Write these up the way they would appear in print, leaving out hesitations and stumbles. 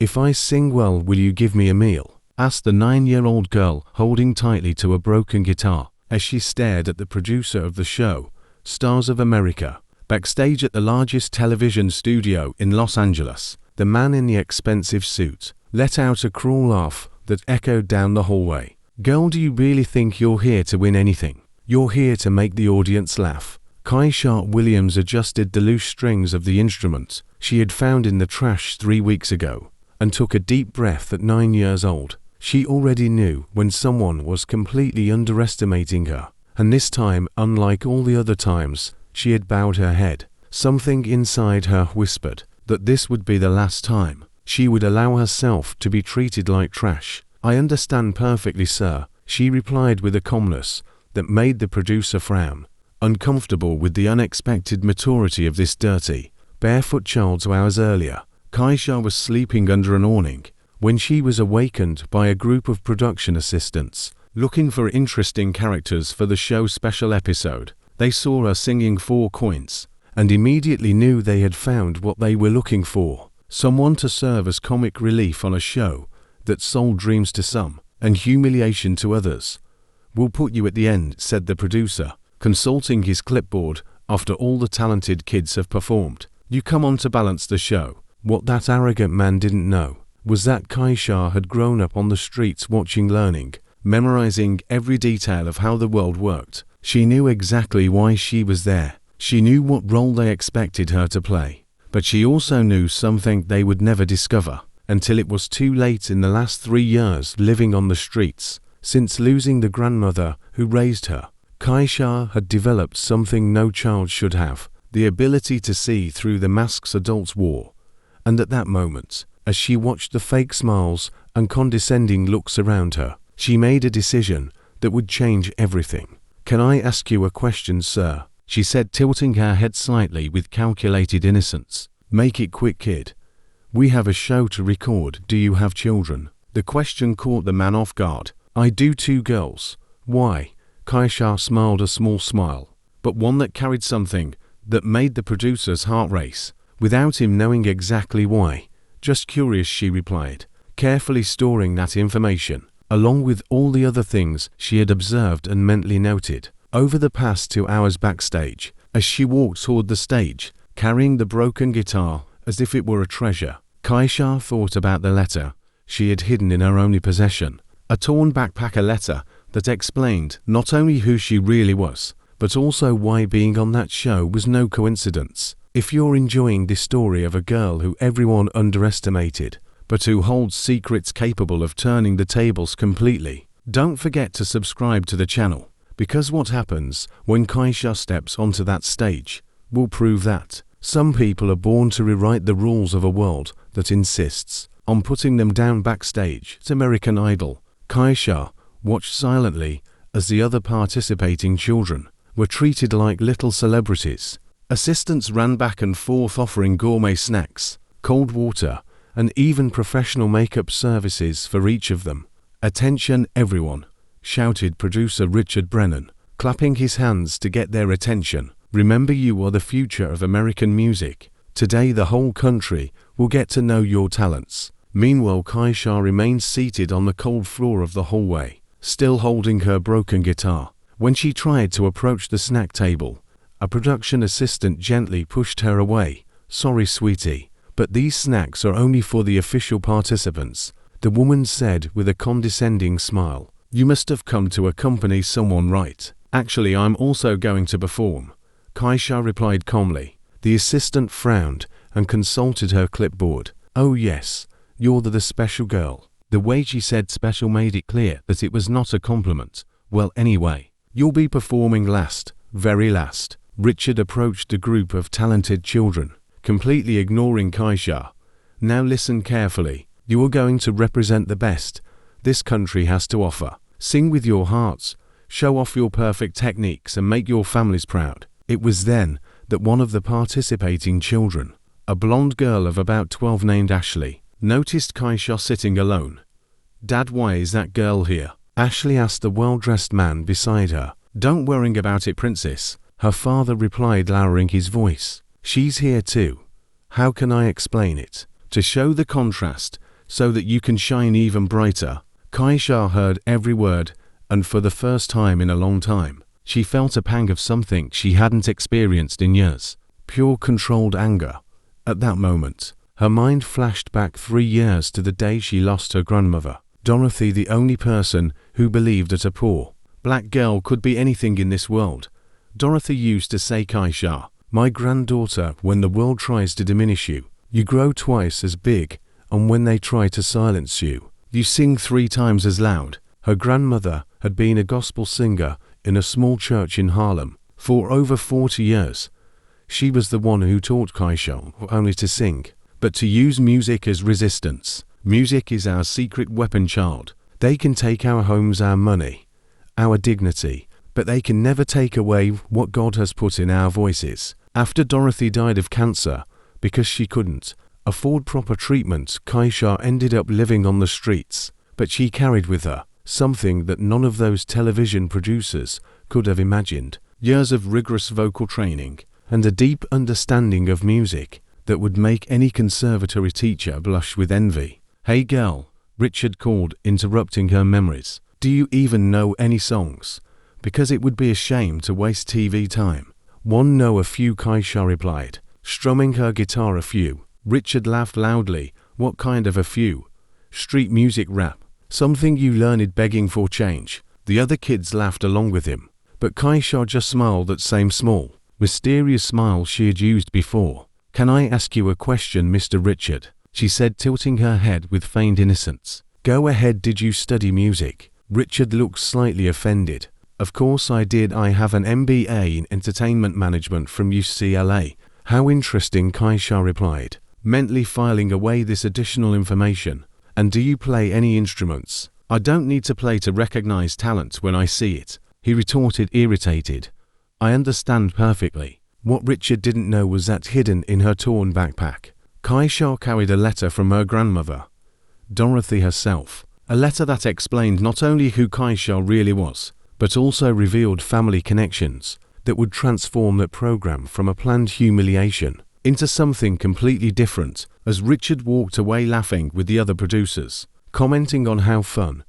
"If I sing well, will you give me a meal?" asked the 9-year-old girl, holding tightly to a broken guitar as she stared at the producer of the show, Stars of America. Backstage at the largest television studio in Los Angeles, the man in the expensive suit let out a cruel laugh that echoed down the hallway. "Girl, do you really think you're here to win anything? You're here to make the audience laugh." Kaisha Williams adjusted the loose strings of the instrument she had found in the trash 3 weeks ago and took a deep breath. At 9 years old, she already knew when someone was completely underestimating her, and this time, unlike all the other times, she had bowed her head. Something inside her whispered that this would be the last time she would allow herself to be treated like trash. "I understand perfectly, sir," she replied with a calmness that made the producer frown, uncomfortable with the unexpected maturity of this dirty, barefoot child. 2 hours earlier, Kaisha was sleeping under an awning when she was awakened by a group of production assistants looking for interesting characters for the show's special episode. They saw her singing 4 coins and immediately knew they had found what they were looking for: someone to serve as comic relief on a show that sold dreams to some and humiliation to others. "We'll put you at the end," said the producer, consulting his clipboard after all the talented kids have performed. "You come on to balance the show." What that arrogant man didn't know was that Kaisha had grown up on the streets watching, learning, memorizing every detail of how the world worked. She knew exactly why she was there. She knew what role they expected her to play. But she also knew something they would never discover until it was too late. In the last 3 years living on the streets, since losing the grandmother who raised her, Kaisha had developed something no child should have: the ability to see through the masks adults wore. And at that moment, as she watched the fake smiles and condescending looks around her, she made a decision that would change everything. "Can I ask you a question, sir?" she said, tilting her head slightly with calculated innocence. "Make it quick, kid. We have a show to record. Do you have children?" The question caught the man off guard. "I do, 2 girls." "Why?" Kaisha smiled a small smile, but one that carried something that made the producer's heart race, without him knowing exactly why. "Just curious," she replied, carefully storing that information, along with all the other things she had observed and mentally noted over the past 2 hours backstage. As she walked toward the stage, carrying the broken guitar as if it were a treasure, Kaisha thought about the letter she had hidden in her only possession, a torn backpacker letter that explained not only who she really was, but also why being on that show was no coincidence. If you're enjoying this story of a girl who everyone underestimated, but who holds secrets capable of turning the tables completely, don't forget to subscribe to the channel, because what happens when Kaisha steps onto that stage will prove that some people are born to rewrite the rules of a world that insists on putting them down. Backstage at American Idol, Kaisha watched silently as the other participating children were treated like little celebrities. Assistants ran back and forth offering gourmet snacks, cold water, and even professional makeup services for each of them. "Attention everyone," shouted producer Richard Brennan, clapping his hands to get their attention. "Remember, you are the future of American music. Today the whole country will get to know your talents." Meanwhile, Kaisha remained seated on the cold floor of the hallway, still holding her broken guitar. When she tried to approach the snack table, a production assistant gently pushed her away. "Sorry, sweetie, but these snacks are only for the official participants," the woman said with a condescending smile. "You must have come to accompany someone, right?" "Actually, I'm also going to perform," Kaisha replied calmly. The assistant frowned and consulted her clipboard. "Oh yes, you're the special girl." The way she said special made it clear that it was not a compliment. "Well, anyway, you'll be performing last, very last." Richard approached a group of talented children, completely ignoring Kaisha. "Now listen carefully. You are going to represent the best this country has to offer. Sing with your hearts, show off your perfect techniques, and make your families proud." It was then that one of the participating children, a blonde girl of about 12 named Ashley, noticed Kaisha sitting alone. "Dad, why is that girl here?" Ashley asked the well-dressed man beside her. "Don't worry about it, princess," her father replied, lowering his voice. "She's here too. How can I explain it?" To show the contrast so that you can shine even brighter." Kaisha heard every word, and for the first time in a long time, she felt a pang of something she hadn't experienced in years. Pure controlled anger. At that moment, her mind flashed back 3 years to the day she lost her grandmother. Dorothy, the only person who believed that a poor black girl could be anything in this world. Dorothy used to say, "Kaisha, my granddaughter, when the world tries to diminish you, you grow twice as big, and when they try to silence you, you sing 3 times as loud." Her grandmother had been a gospel singer in a small church in Harlem for over 40 years. She was the one who taught Kaisha not only to sing, but to use music as resistance. Music is our secret weapon, child. They can take our homes, our money, our dignity, but they can never take away what God has put in our voices. After Dorothy died of cancer, because she couldn't afford proper treatment, Kaisha ended up living on the streets. But she carried with her something that none of those television producers could have imagined. Years of rigorous vocal training and a deep understanding of music that would make any conservatory teacher blush with envy. "Hey girl," Richard called, interrupting her memories. "Do you even know any songs? Because it would be a shame to waste TV time." "One, know a few," Kaisha replied, strumming her guitar. "A few?" Richard laughed loudly. "What kind of a few?" "Street music, rap. Something you learned begging for change." The other kids laughed along with him, but Kaisha just smiled, that same small, mysterious smile she had used before. "Can I ask you a question, Mr. Richard?" she said, tilting her head with feigned innocence. "Go ahead. Did you study music?" Richard looked slightly offended. "Of course I did. I have an MBA in entertainment management from UCLA. "How interesting," Kaisha replied, mentally filing away this additional information. "And do you play any instruments?" "I don't need to play to recognize talent when I see it," he retorted, irritated. "I understand perfectly." What Richard didn't know was that hidden in her torn backpack, Kaisha carried a letter from her grandmother, Dorothy herself. A letter that explained not only who Kaisha really was, but also revealed family connections that would transform that program from a planned humiliation into something completely different. As Richard walked away laughing with the other producers, commenting on how fun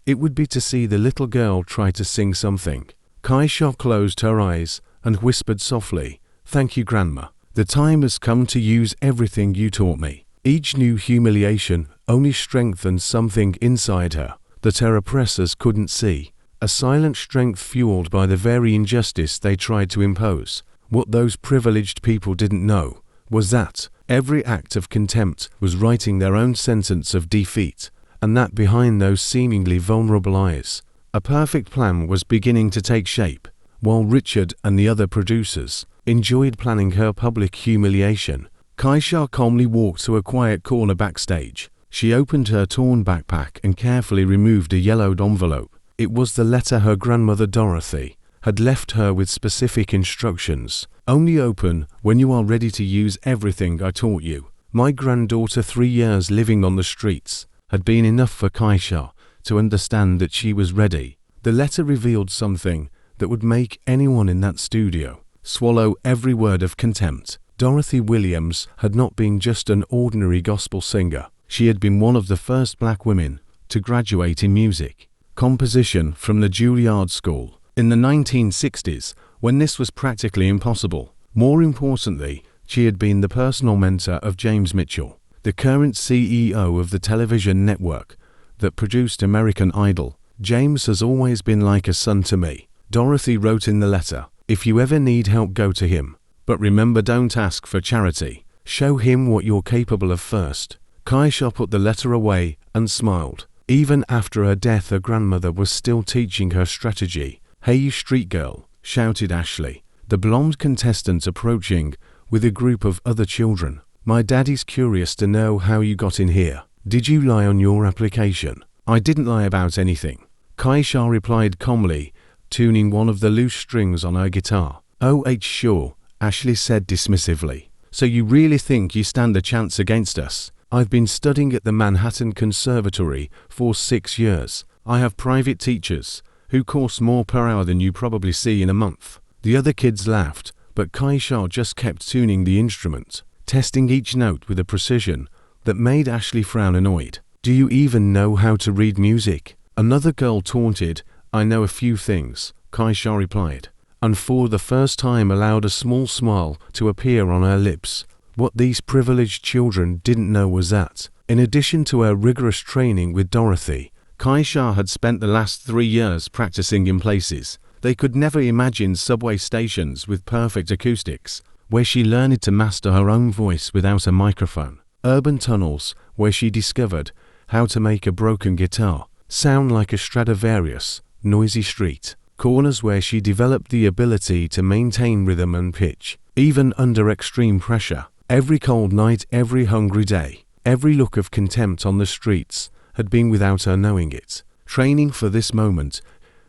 it would be to see the little girl try to sing something, Kaisha closed her eyes and whispered softly, "Thank you, Grandma. The time has come to use everything you taught me." Each new humiliation only strengthened something inside her that her oppressors couldn't see, a silent strength fueled by the very injustice they tried to impose. What those privileged people didn't know was that every act of contempt was writing their own sentence of defeat, and that behind those seemingly vulnerable eyes, a perfect plan was beginning to take shape. While Richard and the other producers enjoyed planning her public humiliation, Kaisha calmly walked to a quiet corner backstage. She opened her torn backpack and carefully removed a yellowed envelope. It was the letter her grandmother Dorothy had left her with specific instructions. "Only open when you are ready to use everything I taught you." My granddaughter, 3 years living on the streets, had been enough for Kaisha to understand that she was ready. The letter revealed something that would make anyone in that studio swallow every word of contempt. Dorothy Williams had not been just an ordinary gospel singer. She had been one of the first black women to graduate in music composition from the Juilliard School in the 1960s, when this was practically impossible. More importantly, she had been the personal mentor of James Mitchell, the current CEO of the television network that produced American Idol. "James has always been like a son to me," Dorothy wrote in the letter. "If you ever need help, go to him. But remember, don't ask for charity. Show him what you're capable of first." Kaisha put the letter away and smiled. Even after her death, her grandmother was still teaching her strategy. "Hey, you street girl," shouted Ashley, the blonde contestant approaching with a group of other children. "My daddy's curious to know how you got in here. Did you lie on your application?" "I didn't lie about anything," Kaisha replied calmly, tuning one of the loose strings on her guitar. "Oh, sure," Ashley said dismissively. "So you really think you stand a chance against us?" "I've been studying at the Manhattan Conservatory for 6 years. I have private teachers who cost more per hour than you probably see in a month." The other kids laughed, but Kaisha just kept tuning the instrument, testing each note with a precision that made Ashley frown annoyed. "Do you even know how to read music?" Another girl taunted. "I know a few things," Kaisha replied, and for the first time allowed a small smile to appear on her lips. What these privileged children didn't know was that, in addition to her rigorous training with Dorothy, Kaisha had spent the last 3 years practicing in places they could never imagine: subway stations with perfect acoustics, where she learned to master her own voice without a microphone; urban tunnels, where she discovered how to make a broken guitar sound like a Stradivarius; noisy street corners where she developed the ability to maintain rhythm and pitch, even under extreme pressure. Every cold night, every hungry day, every look of contempt on the streets had been without her knowing it, training for this moment.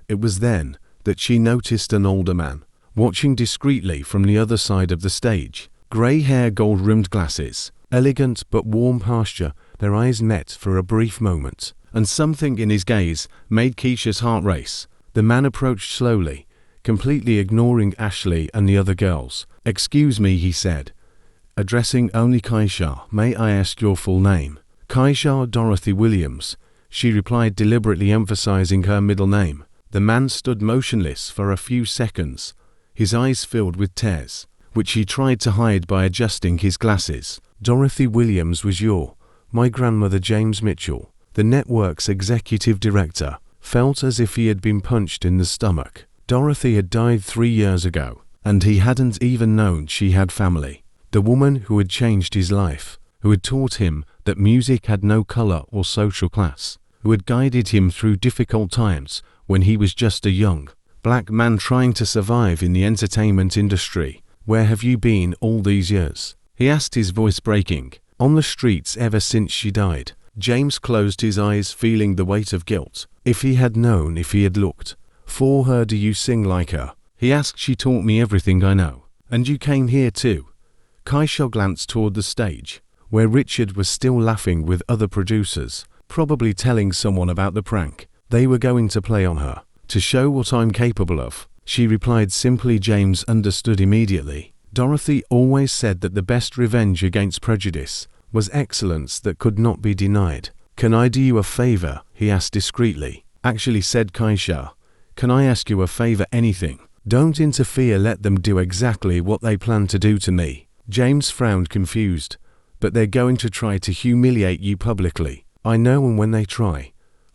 It was then that she noticed an older man, watching discreetly from the other side of the stage. Grey hair, gold-rimmed glasses, elegant but warm posture. Their eyes met for a brief moment, and something in his gaze made Keisha's heart race. The man approached slowly, completely ignoring Ashley and the other girls. "Excuse me," he said, addressing only Kaisha. "May I ask your full name?" "Kaisha Dorothy Williams," she replied, deliberately emphasizing her middle name. The man stood motionless for a few seconds, his eyes filled with tears, which he tried to hide by adjusting his glasses. "Dorothy Williams was my grandmother." James Mitchell, the network's executive director, felt as if he had been punched in the stomach. Dorothy had died 3 years ago, and he hadn't even known she had family. The woman who had changed his life, who had taught him that music had no color or social class, who had guided him through difficult times when he was just a young black man trying to survive in the entertainment industry. "Where have you been all these years?" he asked, his voice breaking. "On the streets ever since she died." James closed his eyes, feeling the weight of guilt. If he had known, if he had looked for her. "Do you sing like her?" he asked. "She taught me everything I know." "And you came here too?" Kaisha glanced toward the stage, where Richard was still laughing with other producers, probably telling someone about the prank they were going to play on her. "To show what I'm capable of," she replied simply. James understood immediately. Dorothy always said that the best revenge against prejudice was excellence that could not be denied. "Can I do you a favor?" he asked discreetly. "Actually," said Kaisha, "can I ask you a favor? Anything. Don't interfere. Let them do exactly what they plan to do to me." James frowned, confused. "But they're going to try to humiliate you publicly." "I know, and when they try,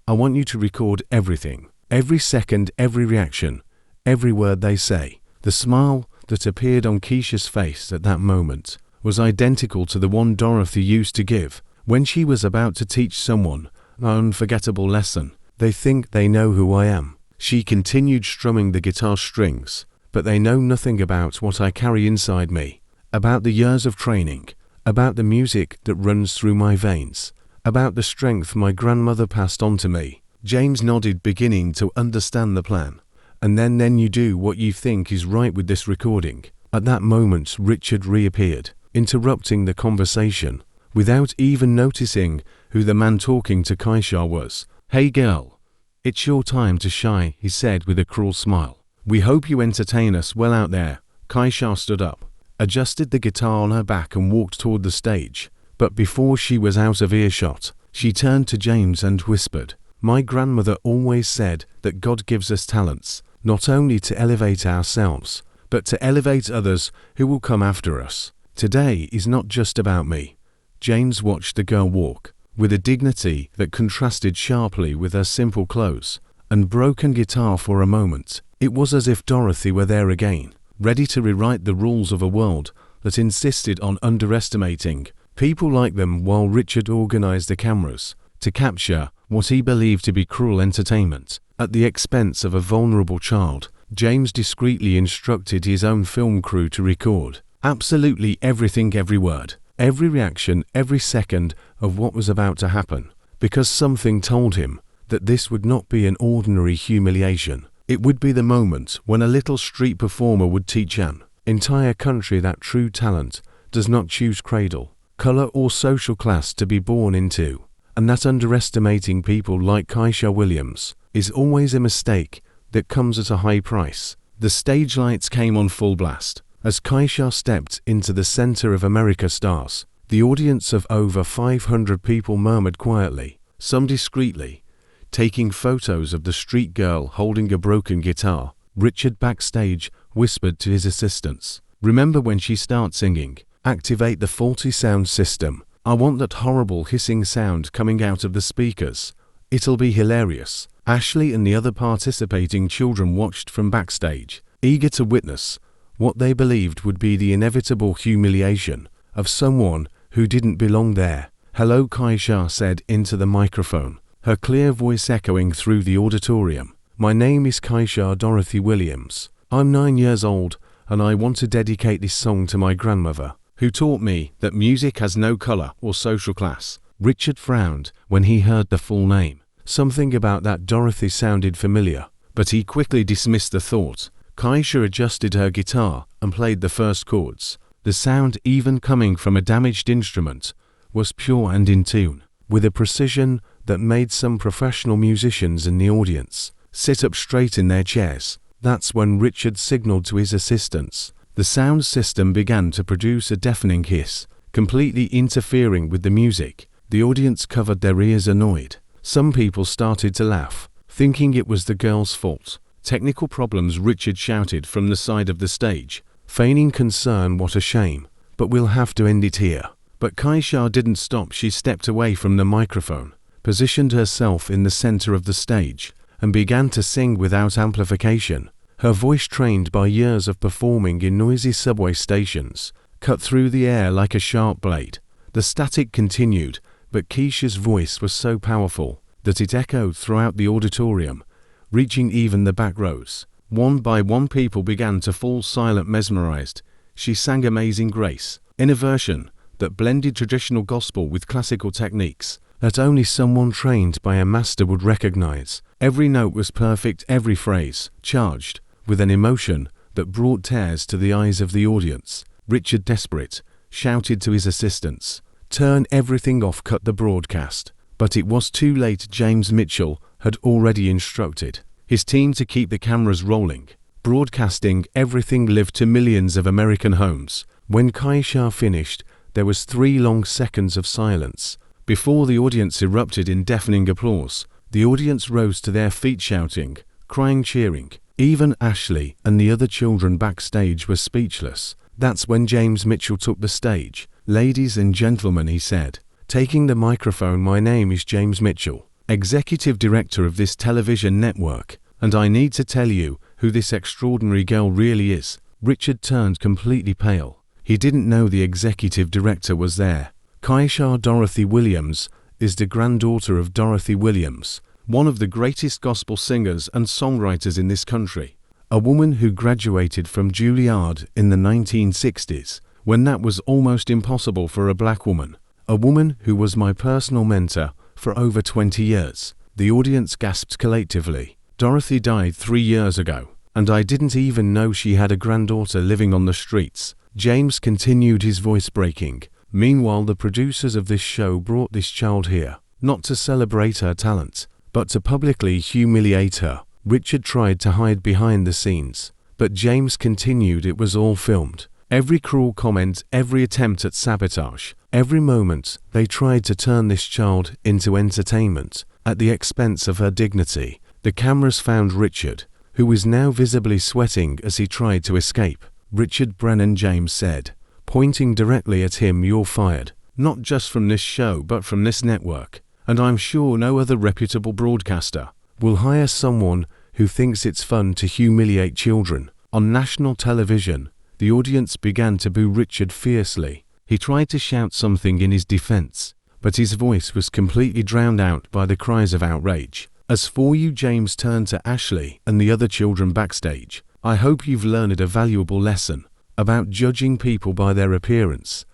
I want you to record everything. Every second, every reaction, every word they say." The smile that appeared on Keisha's face at that moment was identical to the one Dorothy used to give when she was about to teach someone an unforgettable lesson. "They think they know who I am," she continued, strumming the guitar strings, "but they know nothing about what I carry inside me, about the years of training, about the music that runs through my veins, about the strength my grandmother passed on to me." James nodded, beginning to understand the plan. "And then you do what you think is right with this recording." At that moment, Richard reappeared, interrupting the conversation, without even noticing who the man talking to Kaisha was. "Hey girl, it's your time to shine," he said with a cruel smile. "We hope you entertain us well out there." Kaisha stood up, adjusted the guitar on her back and walked toward the stage. But before she was out of earshot, she turned to James and whispered, "My grandmother always said that God gives us talents, not only to elevate ourselves, but to elevate others who will come after us. Today is not just about me." James watched the girl walk, with a dignity that contrasted sharply with her simple clothes and broken guitar. For a moment, it was as if Dorothy were there again, ready to rewrite the rules of a world that insisted on underestimating people like them, while Richard organized the cameras to capture what he believed to be cruel entertainment at the expense of a vulnerable child. James discreetly instructed his own film crew to record absolutely everything, every word, every reaction, every second of what was about to happen, because something told him that this would not be an ordinary humiliation. It would be the moment when a little street performer would teach an entire country that true talent does not choose cradle, color, or social class to be born into, and that underestimating people like Kaisha Williams is always a mistake that comes at a high price. The stage lights came on full blast as Kaisha stepped into the center of America Stars. The audience of over 500 people murmured quietly, some discreetly, taking photos of the street girl holding a broken guitar. Richard backstage whispered to his assistants, "Remember when she starts singing, activate the faulty sound system. I want that horrible hissing sound coming out of the speakers. It'll be hilarious." Ashley and the other participating children watched from backstage, eager to witness what they believed would be the inevitable humiliation of someone who didn't belong there. "Hello," Kaisha said into the microphone, her clear voice echoing through the auditorium. "My name is Kaisha Dorothy Williams. I'm 9 years old, and I want to dedicate this song to my grandmother, who taught me that music has no color or social class." Richard frowned when he heard the full name. Something about that Dorothy sounded familiar, but he quickly dismissed the thought. Kaisha adjusted her guitar and played the first chords. The sound, even coming from a damaged instrument, was pure and in tune, with a precision that made some professional musicians in the audience sit up straight in their chairs. That's when Richard signaled to his assistants. The sound system began to produce a deafening hiss, completely interfering with the music. The audience covered their ears annoyed. Some people started to laugh, thinking it was the girl's fault. "Technical problems," Richard shouted from the side of the stage, feigning concern. "What a shame, but we'll have to end it here." But Kaisha didn't stop. She stepped away from the microphone, positioned herself in the center of the stage, and began to sing without amplification. Her voice, trained by years of performing in noisy subway stations, cut through the air like a sharp blade. The static continued, but Kaisha's voice was so powerful that it echoed throughout the auditorium, reaching even the back rows. One by one, people began to fall silent, mesmerized. She sang Amazing Grace, in a version that blended traditional gospel with classical techniques that only someone trained by a master would recognize. Every note was perfect, every phrase charged with an emotion that brought tears to the eyes of the audience. Richard, desperate, shouted to his assistants, "Turn everything off, cut the broadcast." But it was too late. James Mitchell had already instructed his team to keep the cameras rolling, broadcasting everything live to millions of American homes. When Kaisha finished, there was 3 long seconds of silence before the audience erupted in deafening applause. The audience rose to their feet, shouting, crying, cheering. Even Ashley and the other children backstage were speechless. That's when James Mitchell took the stage. "Ladies and gentlemen," he said, taking the microphone, "my name is James Mitchell, executive director of this television network, and I need to tell you who this extraordinary girl really is." Richard turned completely pale. He didn't know the executive director was there. Kaisha Dorothy Williams is the granddaughter of Dorothy Williams, one of the greatest gospel singers and songwriters in this country. A woman who graduated from Juilliard in the 1960s, when that was almost impossible for a black woman. A woman who was my personal mentor for over 20 years. The audience gasped collectively. "Dorothy died 3 years ago, and I didn't even know she had a granddaughter living on the streets." James continued, his voice breaking. "Meanwhile, the producers of this show brought this child here, not to celebrate her talent, but to publicly humiliate her." Richard tried to hide behind the scenes, but James continued, "It was all filmed. Every cruel comment, every attempt at sabotage, every moment they tried to turn this child into entertainment at the expense of her dignity." The cameras found Richard, who was now visibly sweating as he tried to escape. "Richard Brennan," James said, pointing directly at him, "you're fired. Not just from this show, but from this network. And I'm sure no other reputable broadcaster will hire someone who thinks it's fun to humiliate children on national television." The audience began to boo Richard fiercely. He tried to shout something in his defense, but his voice was completely drowned out by the cries of outrage. "As for you," James turned to Ashley and the other children backstage, "I hope you've learned a valuable lesson about judging people by their appearance."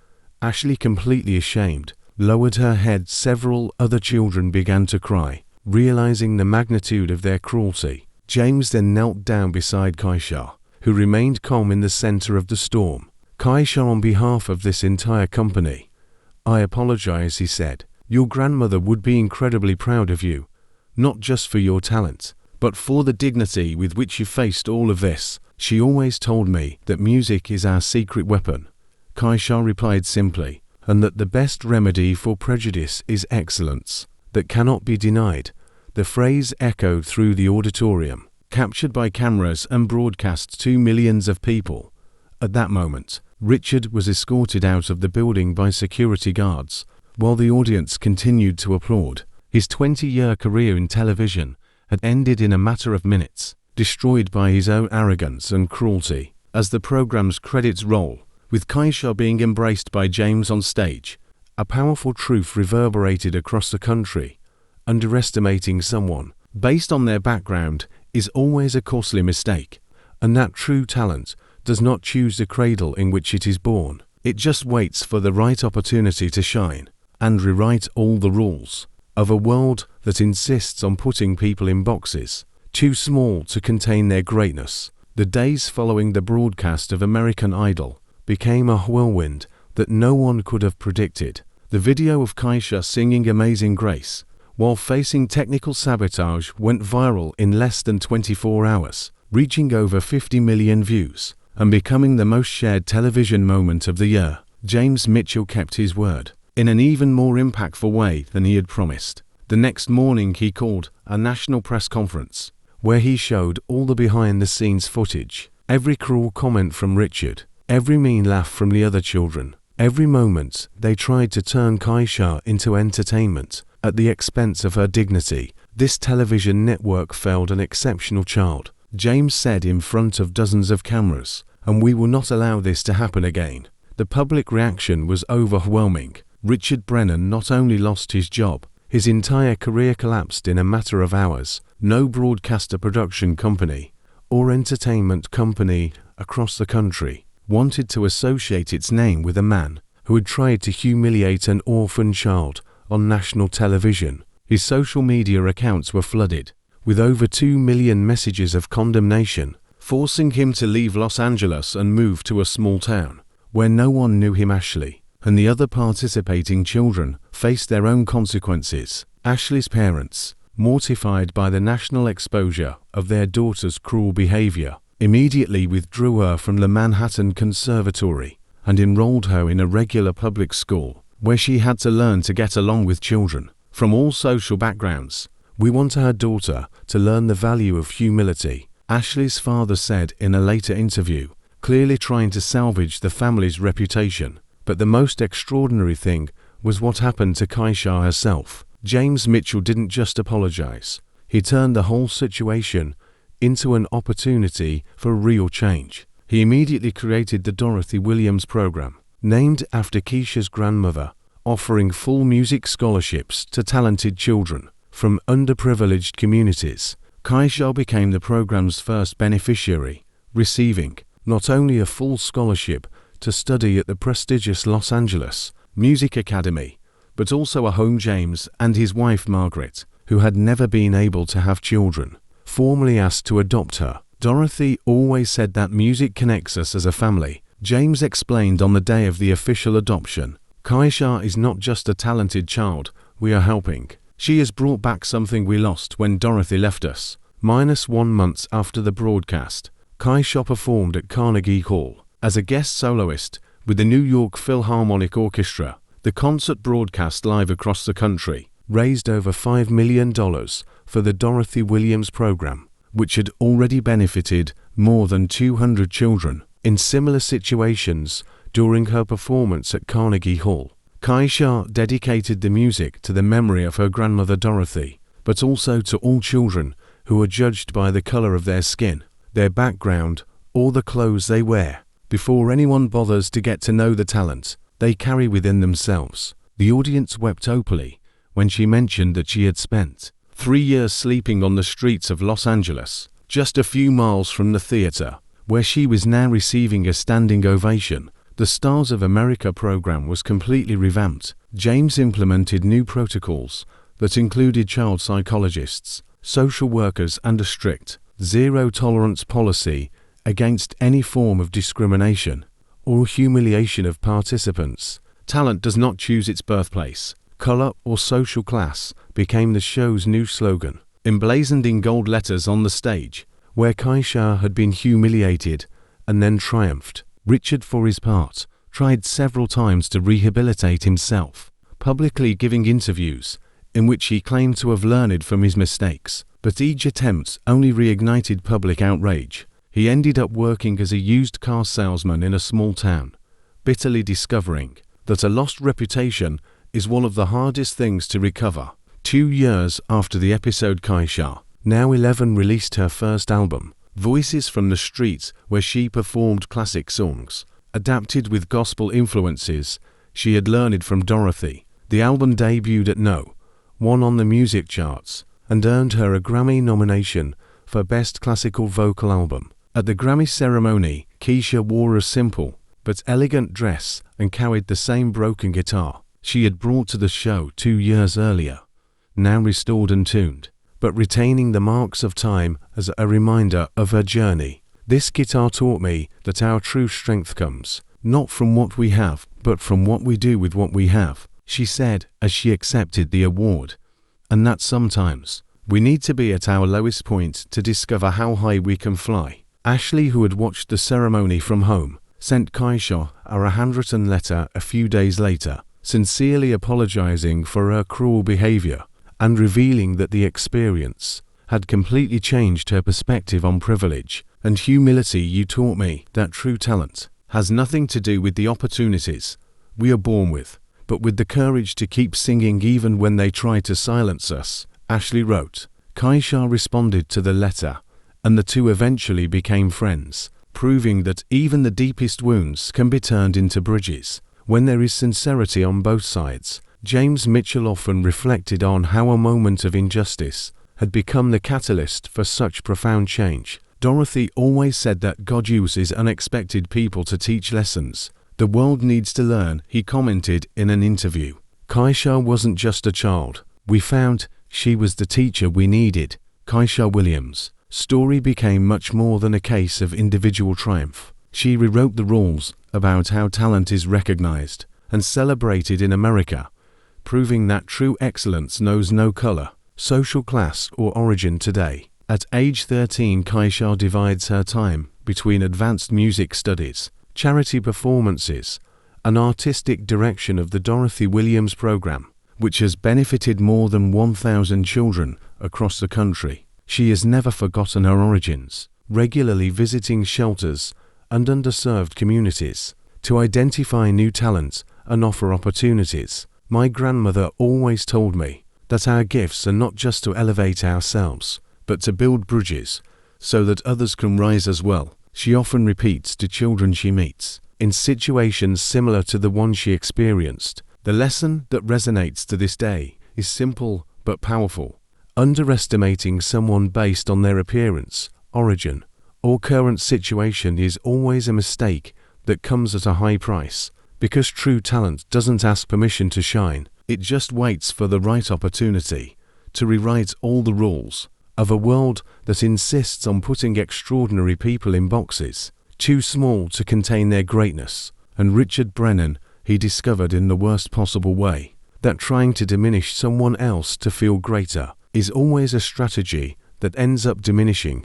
Ashley, completely ashamed, lowered her head. Several other children began to cry, realizing the magnitude of their cruelty. James then knelt down beside Kaisha, who remained calm in the center of the storm. "Kaisha, on behalf of this entire company, I apologize," he said. "Your grandmother would be incredibly proud of you, not just for your talent, but for the dignity with which you faced all of this. She always told me that music is our secret weapon." Kaisha replied simply, and that the best remedy for prejudice is excellence that cannot be denied. The phrase echoed through the auditorium, captured by cameras and broadcast to millions of people. At that moment, Richard was escorted out of the building by security guards, while the audience continued to applaud. His 20-year career in television had ended in a matter of minutes, destroyed by his own arrogance and cruelty. As the program's credits roll, with Kaisha being embraced by James on stage, a powerful truth reverberated across the country. Underestimating someone based on their background is always a costly mistake, and that true talent does not choose the cradle in which it is born. It just waits for the right opportunity to shine and rewrite all the rules of a world that insists on putting people in boxes too small to contain their greatness. The days following the broadcast of American Idol became a whirlwind that no one could have predicted. The video of Kaisha singing Amazing Grace while facing technical sabotage went viral in less than 24 hours, reaching over 50 million views and becoming the most shared television moment of the year. James Mitchell kept his word in an even more impactful way than he had promised. The next morning he called a national press conference where he showed all the behind-the-scenes footage, every cruel comment from Richard, every mean laugh from the other children, every moment they tried to turn Kaisha into entertainment at the expense of her dignity. This television network failed an exceptional child, James said in front of dozens of cameras, and we will not allow this to happen again. The public reaction was overwhelming. Richard Brennan not only lost his job, his entire career collapsed in a matter of hours. No broadcaster production company or entertainment company across the country wanted to associate its name with a man who had tried to humiliate an orphan child on national television. His social media accounts were flooded with over 2 million messages of condemnation, forcing him to leave Los Angeles and move to a small town where no one knew him. Ashley and the other participating children faced their own consequences. Ashley's parents, mortified by the national exposure of their daughter's cruel behavior, immediately withdrew her from the Manhattan Conservatory and enrolled her in a regular public school where she had to learn to get along with children from all social backgrounds. We want her daughter to learn the value of humility, Ashley's father said in a later interview, clearly trying to salvage the family's reputation. But the most extraordinary thing was what happened to Kaisha herself. James Mitchell didn't just apologize. He turned the whole situation into an opportunity for real change. He immediately created the Dorothy Williams program, named after Keisha's grandmother, offering full music scholarships to talented children from underprivileged communities. Kaisha became the program's first beneficiary, receiving not only a full scholarship to study at the prestigious Los Angeles Music Academy, but also a home. James and his wife Margaret, who had never been able to have children, formally asked to adopt her. Dorothy always said that music connects us as a family, James explained on the day of the official adoption. Kaisha is not just a talented child we are helping. She has brought back something we lost when Dorothy left us. -1 month after the broadcast, Kaisha performed at Carnegie Hall as a guest soloist with the New York Philharmonic Orchestra. The concert, broadcast live across the country, raised over $5 million for the Dorothy Williams program, which had already benefited more than 200 children in similar situations. During her performance at Carnegie Hall, Kaisha dedicated the music to the memory of her grandmother Dorothy, but also to all children who are judged by the color of their skin, their background, or the clothes they wear, before anyone bothers to get to know the talent they carry within themselves. The audience wept openly when she mentioned that she had spent 3 years sleeping on the streets of Los Angeles, just a few miles from the theater, where she was now receiving a standing ovation. The Stars of America program was completely revamped. James implemented new protocols that included child psychologists, social workers, and a strict zero-tolerance policy against any form of discrimination or humiliation of participants. Talent does not choose its birthplace, color, or social class became the show's new slogan, emblazoned in gold letters on the stage, where Kaisha had been humiliated and then triumphed. Richard, for his part, tried several times to rehabilitate himself, publicly giving interviews in which he claimed to have learned from his mistakes, but each attempt only reignited public outrage. He ended up working as a used car salesman in a small town, bitterly discovering that a lost reputation is one of the hardest things to recover. 2 years after the episode, Kaisha, now 11, released her first album, Voices from the Streets, where she performed classic songs, adapted with gospel influences she had learned from Dorothy. The album debuted at No. 1 on the music charts and earned her a Grammy nomination for Best Classical Vocal Album. At the Grammy ceremony, Keisha wore a simple but elegant dress and carried the same broken guitar she had brought to the show 2 years earlier, now restored and tuned, but retaining the marks of time as a reminder of her journey. This guitar taught me that our true strength comes not from what we have, but from what we do with what we have, she said as she accepted the award, and that sometimes we need to be at our lowest point to discover how high we can fly. Ashley, who had watched the ceremony from home, sent Kaisha a handwritten letter a few days later, sincerely apologizing for her cruel behavior and revealing that the experience had completely changed her perspective on privilege and humility. You taught me that true talent has nothing to do with the opportunities we are born with, but with the courage to keep singing even when they try to silence us, Ashley wrote. Kaisha responded to the letter, and the two eventually became friends, proving that even the deepest wounds can be turned into bridges when there is sincerity on both sides. James Mitchell often reflected on how a moment of injustice had become the catalyst for such profound change. Dorothy always said that God uses unexpected people to teach lessons the world needs to learn, he commented in an interview. Kaisha wasn't just a child. We found she was the teacher we needed. Kaisha Williams' story became much more than a case of individual triumph. She rewrote the rules about how talent is recognized and celebrated in America, proving that true excellence knows no color, social class, or origin today. At age 13, Kaisha divides her time between advanced music studies, charity performances, and artistic direction of the Dorothy Williams program, which has benefited more than 1,000 children across the country. She has never forgotten her origins, regularly visiting shelters and underserved communities to identify new talent and offer opportunities. My grandmother always told me that our gifts are not just to elevate ourselves, but to build bridges so that others can rise as well. She often repeats to children she meets, in situations similar to the one she experienced. The lesson that resonates to this day is simple but powerful. Underestimating someone based on their appearance, origin, or current situation is always a mistake that comes at a high price, because true talent doesn't ask permission to shine. It just waits for the right opportunity to rewrite all the rules of a world that insists on putting extraordinary people in boxes too small to contain their greatness. And Richard Brennan, he discovered in the worst possible way that trying to diminish someone else to feel greater is always a strategy that ends up diminishing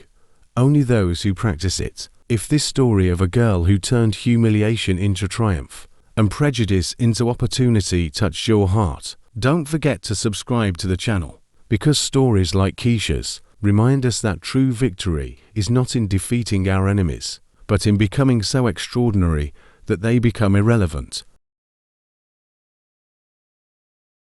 only those who practice it. If this story of a girl who turned humiliation into triumph and prejudice into opportunity touched your heart, don't forget to subscribe to the channel, because stories like Keisha's remind us that true victory is not in defeating our enemies, but in becoming so extraordinary that they become irrelevant.